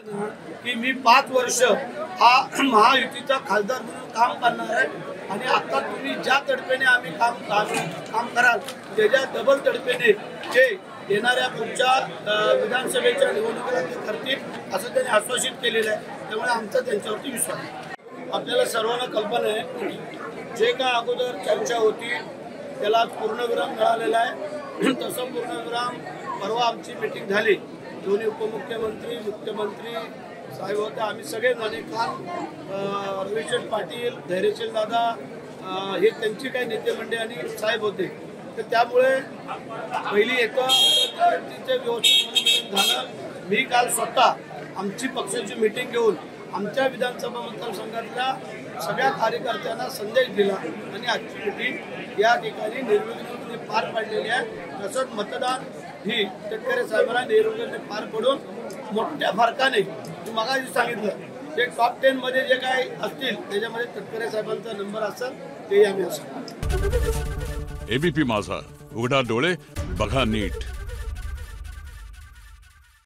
की मी 5 वर्ष हा महायुतीचा खासदार म्हणून काम करणार आहे आणि आता तुम्ही ज्या तडफेने आम्ही काम कराल त्याच्या डबल तडफेने जे येणाऱ्या पुढच्या विधानसभेच्या निवडणुकीला ते करतील असं त्यांनी आश्वासित केलेलं आहे। त्यामुळे आमचा त्यांच्यावरती विश्वास आहे। आपल्याला सर्वांना कल्पना आहे जे काय अगोदर चर्चा होती त्याला पूर्णविराम मिळालेला आहे। तसं पूर्णविराम परवा आमची मीटिंग झाली, दोन्ही उपमुख्यमंत्री मुख्यमंत्री साहेब होते, आम्ही सगळे जण काल रविचंद्र पाटील धैर्यशील दादा हे त्यांची काही नेते मंडळी आणि साहेब होते। तर त्यामुळे पहिली व्यवस्थित झालं। मी काल स्वतः आमची पक्षाची मीटिंग घेऊन आमच्या विधानसभा मतदारसंघातल्या सगळ्या कार्यकर्त्यांना संदेश दिला आणि आजची मीटिंग या ठिकाणी निर्विघ्नपणे पार पाडलेली आहे। तसंच मतदान ही तटकरे साहेबांना निर्विघ्नपणे पार पडून मोठ्या फरकाने मगाशी सांगितलं ते टॉप 10 मध्ये जे काही असतील त्याच्यामध्ये तटकरे साहेबांचा नंबर असेल ते आम्ही असं। एबीपी माझा, उघडा डोळे बघा नीट।